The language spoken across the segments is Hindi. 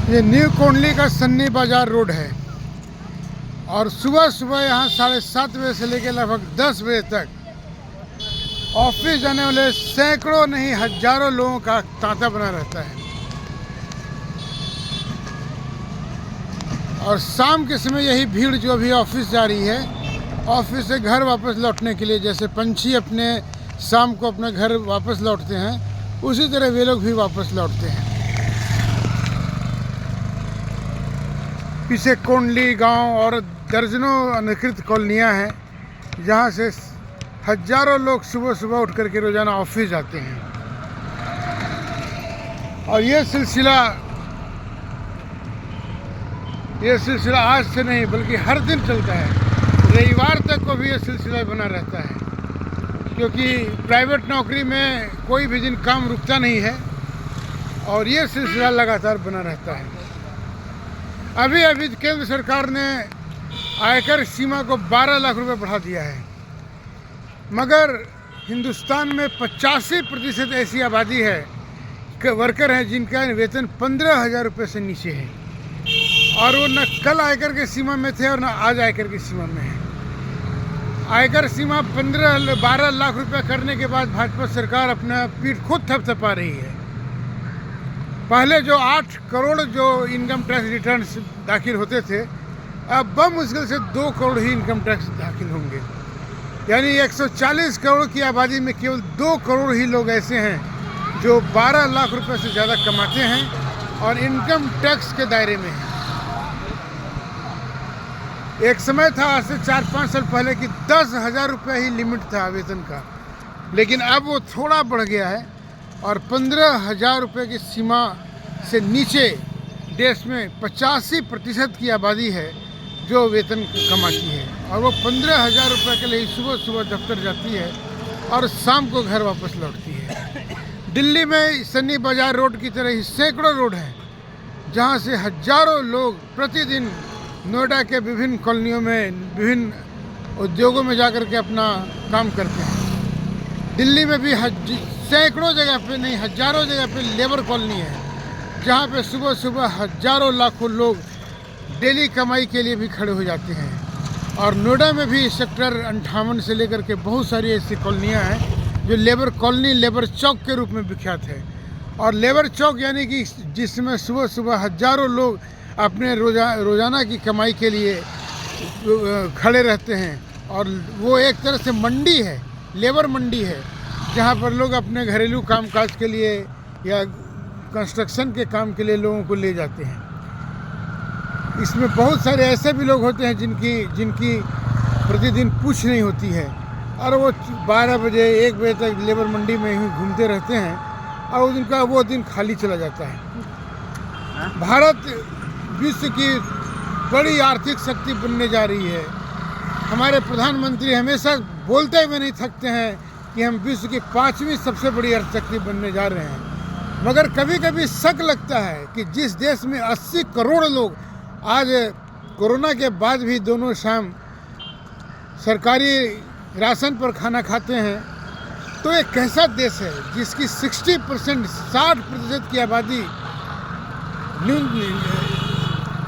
ये न्यू कोंडली का सन्नी बाजार रोड है और सुबह सुबह यहाँ 7:30 बजे से लेकर लगभग 10 बजे तक ऑफिस जाने वाले सैकड़ों नहीं हजारों लोगों का तांता बना रहता है। और शाम के समय यही भीड़ जो अभी ऑफिस जा रही है, ऑफिस से घर वापस लौटने के लिए, जैसे पंछी अपने शाम को अपने घर वापस लौटते हैं, उसी तरह वे लोग भी वापस लौटते हैं। पीछे कोंडली गांव और दर्जनों अनधिकृत कॉलोनियाँ हैं जहाँ से हजारों लोग सुबह सुबह उठ करके रोज़ाना ऑफिस जाते हैं। और ये सिलसिला आज से नहीं बल्कि हर दिन चलता है। रविवार तक को भी ये सिलसिला बना रहता है, क्योंकि प्राइवेट नौकरी में कोई भी दिन काम रुकता नहीं है और ये सिलसिला लगातार बना रहता है। अभी केंद्र सरकार ने आयकर सीमा को 12 लाख रुपए बढ़ा दिया है, मगर हिंदुस्तान में 85% ऐसी आबादी है कि वर्कर हैं जिनका वेतन 15,000 रुपये से नीचे है, और वो न कल आयकर के सीमा में थे और न आज आयकर की सीमा में है। आयकर सीमा 12 लाख रुपए करने के बाद भाजपा सरकार अपना पीठ खुद थपथपा रही है। पहले जो 8 करोड़ जो इनकम टैक्स रिटर्न्स दाखिल होते थे, अब बमुश्किल से 2 करोड़ ही इनकम टैक्स दाखिल होंगे। यानी 140 करोड़ की आबादी में केवल 2 करोड़ ही लोग ऐसे हैं जो 12 लाख रुपए से ज़्यादा कमाते हैं और इनकम टैक्स के दायरे में हैं। एक समय था, आज से 4-5 साल पहले, कि 10,000 रुपये ही लिमिट था वेतन का, लेकिन अब वो थोड़ा बढ़ गया है और 15,000 रुपये की सीमा से नीचे देश में 85% की आबादी है जो वेतन कमाती है, और वो 15,000 रुपये के लिए सुबह सुबह दफ्तर जाती है और शाम को घर वापस लौटती है। दिल्ली में सन्नी बाजार रोड की तरह ही सैकड़ों रोड हैं जहाँ से हजारों लोग प्रतिदिन नोएडा के विभिन्न कॉलोनियों में, विभिन्न उद्योगों में जाकर के अपना काम करते हैं। दिल्ली में भी सैकड़ों जगह पे नहीं, हजारों जगह पे लेबर कॉलोनी है जहाँ पे सुबह सुबह हजारों लाखों लोग डेली कमाई के लिए भी खड़े हो जाते हैं। और नोएडा में भी सेक्टर 58 से लेकर के बहुत सारी ऐसी कॉलोनियाँ हैं जो लेबर कॉलोनी, लेबर चौक के रूप में विख्यात है। और लेबर चौक यानी कि जिसमें सुबह सुबह हजारों लोग अपने रोज़ाना की कमाई के लिए खड़े रहते हैं, और वो एक तरह से मंडी है, लेबर मंडी है, जहाँ पर लोग अपने घरेलू कामकाज के लिए या कंस्ट्रक्शन के काम के लिए लोगों को ले जाते हैं। इसमें बहुत सारे ऐसे भी लोग होते हैं जिनकी प्रतिदिन पूछ नहीं होती है, और वो 12 बजे 1 बजे तक लेबर मंडी में ही घूमते रहते हैं और उनका वो दिन खाली चला जाता है। भारत विश्व की बड़ी आर्थिक शक्ति बनने जा रही है। हमारे प्रधानमंत्री हमेशा बोलते हुए नहीं थकते हैं कि हम विश्व की 5वीं सबसे बड़ी अर्थशक्ति बनने जा रहे हैं, मगर कभी कभी शक लगता है कि जिस देश में 80 करोड़ लोग आज कोरोना के बाद भी दोनों शाम सरकारी राशन पर खाना खाते हैं, तो ये कैसा देश है जिसकी 60% की आबादी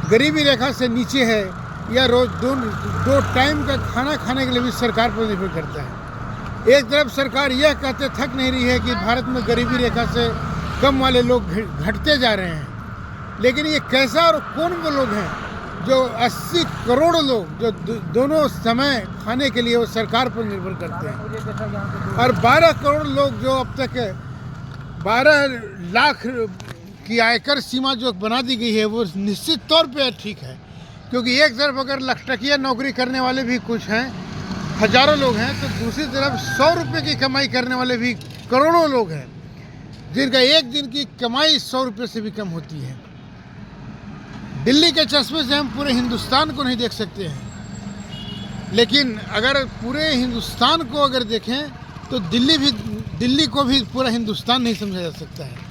गरीबी रेखा से नीचे है, या रोज दो टाइम का खाना खाने के लिए भी सरकार पर निर्भर करता है। एक तरफ सरकार यह कहते थक नहीं रही है कि भारत में गरीबी रेखा से कम वाले लोग घटते जा रहे हैं, लेकिन ये कैसा और कौन वो लोग हैं जो 80 करोड़ लोग जो दोनों समय खाने के लिए वो सरकार पर निर्भर करते हैं, और 12 करोड़ लोग जो अब तक 12 लाख की आयकर सीमा जो बना दी गई है वो निश्चित तौर पे ठीक है, क्योंकि एक तरफ अगर लखटकिया नौकरी करने वाले भी कुछ हैं, हजारों लोग हैं, तो दूसरी तरफ 100 रुपये की कमाई करने वाले भी करोड़ों लोग हैं जिनका एक दिन की कमाई 100 रुपये से भी कम होती है। दिल्ली के चश्मे से हम पूरे हिंदुस्तान को नहीं देख सकते हैं, लेकिन अगर पूरे हिंदुस्तान को अगर देखें तो दिल्ली को भी पूरा हिंदुस्तान नहीं समझा जा सकता है।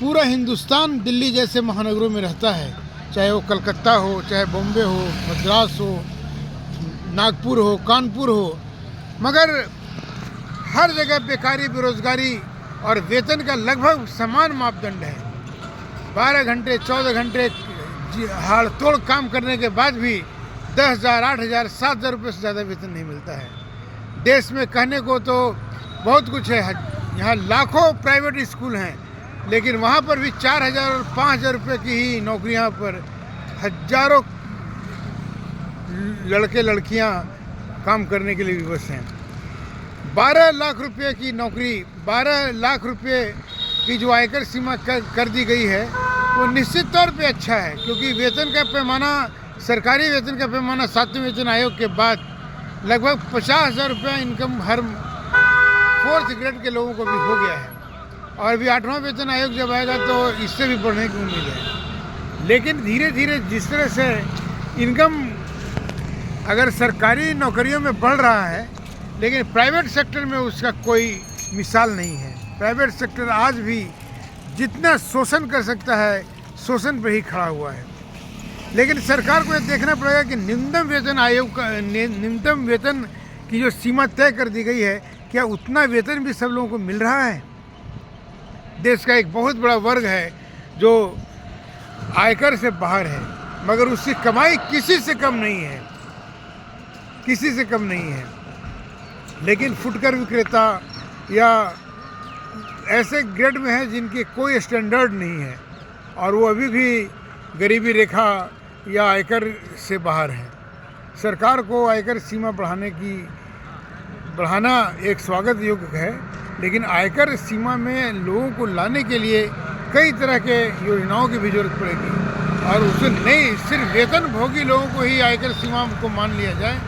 पूरा हिंदुस्तान दिल्ली जैसे महानगरों में रहता है, चाहे वो कलकत्ता हो, चाहे बॉम्बे हो, मद्रास हो, नागपुर हो, कानपुर हो, मगर हर जगह बेकारी, बेरोजगारी और वेतन का लगभग समान मापदंड है। 12 घंटे 14 घंटे हाड़ तोड़ काम करने के बाद भी 10,000, 8,000, 7,000 रुपये से ज़्यादा वेतन नहीं मिलता है। देश में कहने को तो बहुत कुछ है, यहाँ लाखों प्राइवेट स्कूल हैं, लेकिन वहाँ पर भी 4,000 और 5,000 रुपये की ही नौकरियाँ पर हजारों लड़के लड़कियाँ काम करने के लिए विवश हैं। 12 लाख रुपये की नौकरी, 12 लाख रुपये की जो आयकर सीमा कर दी गई है, वो निश्चित तौर पे अच्छा है, क्योंकि वेतन का पैमाना, सरकारी वेतन का पैमाना 7वें वेतन आयोग के बाद लगभग 50,000 रुपये इनकम हर 4th ग्रेड के लोगों को भी हो गया है। और अभी 8वां वेतन आयोग जब आएगा तो इससे भी बढ़ने की उम्मीद है। लेकिन धीरे धीरे जिस तरह से इनकम अगर सरकारी नौकरियों में बढ़ रहा है, लेकिन प्राइवेट सेक्टर में उसका कोई मिसाल नहीं है। प्राइवेट सेक्टर आज भी जितना शोषण कर सकता है, शोषण पर ही खड़ा हुआ है। लेकिन सरकार को यह देखना पड़ेगा कि न्यूनतम वेतन आयोग का न्यूनतम वेतन की जो सीमा तय कर दी गई है, क्या उतना वेतन भी सब लोगों को मिल रहा है? देश का एक बहुत बड़ा वर्ग है जो आयकर से बाहर है, मगर उसकी कमाई किसी से कम नहीं है, किसी से कम नहीं है। लेकिन फुटकर विक्रेता या ऐसे ग्रेड में है जिनकी कोई स्टैंडर्ड नहीं है और वो अभी भी गरीबी रेखा या आयकर से बाहर है। सरकार को आयकर सीमा बढ़ाना एक स्वागत योग्य है, लेकिन आयकर सीमा में लोगों को लाने के लिए कई तरह के योजनाओं की भी जरूरत पड़ेगी। और उसे नहीं सिर्फ वेतन भोगी लोगों को ही आयकर सीमा को मान लिया जाए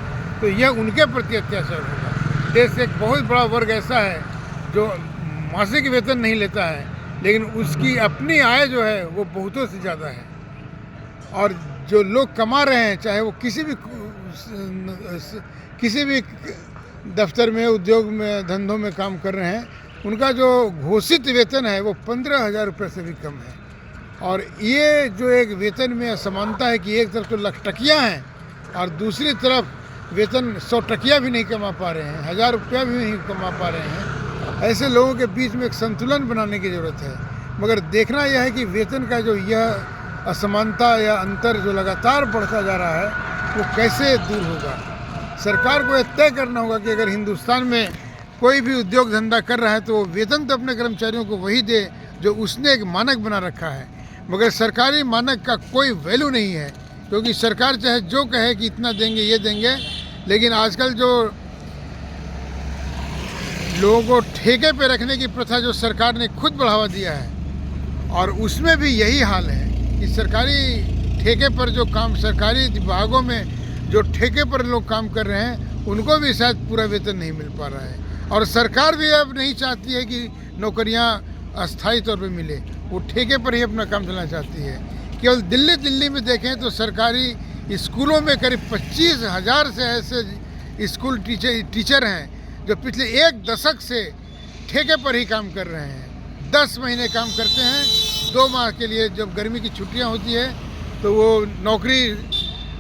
तो यह उनके प्रति अत्याचार होगा। देश से एक बहुत बड़ा वर्ग ऐसा है जो मासिक वेतन नहीं लेता है, लेकिन उसकी अपनी आय जो है वो बहुतों से ज़्यादा है। और जो लोग कमा रहे हैं, चाहे वो किसी भी दफ्तर में, उद्योग में, धंधों में काम कर रहे हैं, उनका जो घोषित वेतन है वो 15,000 रुपये से भी कम है। और ये जो एक वेतन में असमानता है कि एक तरफ तो लखटकियाँ हैं और दूसरी तरफ वेतन 100 टकिया भी नहीं कमा पा रहे हैं, 1,000 रुपया भी नहीं कमा पा रहे हैं। ऐसे लोगों के बीच में एक संतुलन बनाने की ज़रूरत है। मगर देखना यह है कि वेतन का जो यह असमानता या अंतर जो लगातार बढ़ता जा रहा है वो कैसे दूर होगा। सरकार को यह तय करना होगा कि अगर हिंदुस्तान में कोई भी उद्योग धंधा कर रहा है तो वो वेतन तो अपने कर्मचारियों को वही दे जो उसने एक मानक बना रखा है। मगर सरकारी मानक का कोई वैल्यू नहीं है, क्योंकि सरकार चाहे जो कहे कि इतना देंगे, ये देंगे, लेकिन आजकल जो लोगों को ठेके पे रखने की प्रथा जो सरकार ने खुद बढ़ावा दिया है, और उसमें भी यही हाल है कि सरकारी ठेके पर जो काम, सरकारी विभागों में जो ठेके पर लोग काम कर रहे हैं उनको भी शायद पूरा वेतन नहीं मिल पा रहा है। और सरकार भी अब नहीं चाहती है कि नौकरियां अस्थायी तौर पे मिले, वो ठेके पर ही अपना काम चलाना चाहती है। केवल दिल्ली में देखें तो सरकारी स्कूलों में करीब 25,000 से ऐसे स्कूल टीचर हैं जो पिछले 1 दशक से ठेके पर ही काम कर रहे हैं। 10 महीने काम करते हैं, 2 माह के लिए जब गर्मी की छुट्टियां होती है तो वो नौकरी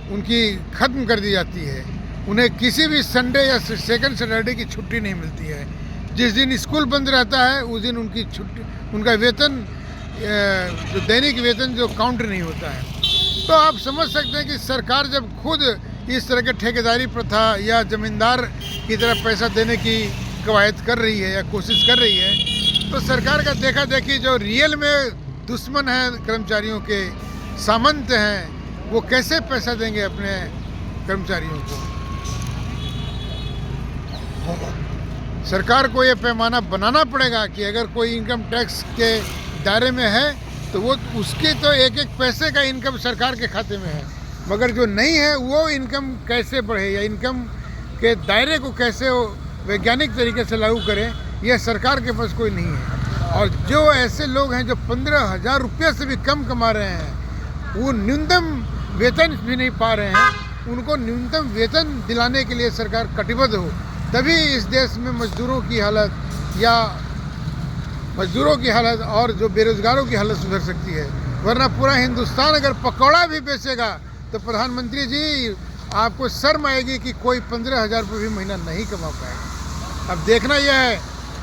उनकी ख़त्म कर दी जाती है। उन्हें किसी भी संडे या सेकंड सैटरडे की छुट्टी नहीं मिलती है। जिस दिन स्कूल बंद रहता है उस दिन उनकी छुट्टी, उनका वेतन जो दैनिक वेतन जो काउंट नहीं होता है। तो आप समझ सकते हैं कि सरकार जब खुद इस तरह के ठेकेदारी प्रथा या ज़मींदार की तरह पैसा देने की कवायद कर रही है या कोशिश कर रही है, तो सरकार का देखा देखी जो रियल में दुश्मन हैं कर्मचारियों के, सामंत हैं, वो कैसे पैसा देंगे अपने कर्मचारियों को। सरकार को ये पैमाना बनाना पड़ेगा कि अगर कोई इनकम टैक्स के दायरे में है तो वो उसके तो एक एक पैसे का इनकम सरकार के खाते में है, मगर जो नहीं है वो इनकम कैसे बढ़े या इनकम के दायरे को कैसे वैज्ञानिक तरीके से लागू करें, यह सरकार के पास कोई नहीं है। और जो ऐसे लोग हैं जो 15,000 रुपये से भी कम कमा रहे हैं, वो न्यूनतम वेतन भी नहीं पा रहे हैं, उनको न्यूनतम वेतन दिलाने के लिए सरकार कटिबद्ध हो, तभी इस देश में मजदूरों की हालत और जो बेरोजगारों की हालत सुधर सकती है। वरना पूरा हिंदुस्तान अगर पकौड़ा भी बेचेगा तो प्रधानमंत्री जी आपको शर्म आएगी कि कोई 15,000 रुपये भी महीना नहीं कमा पाएगा। अब देखना यह है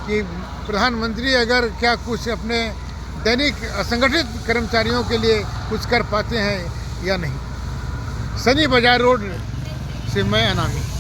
कि प्रधानमंत्री अगर क्या कुछ अपने दैनिक असंगठित कर्मचारियों के लिए कुछ कर पाते हैं या नहीं। सनी बाजार रोड से मैं अनामी।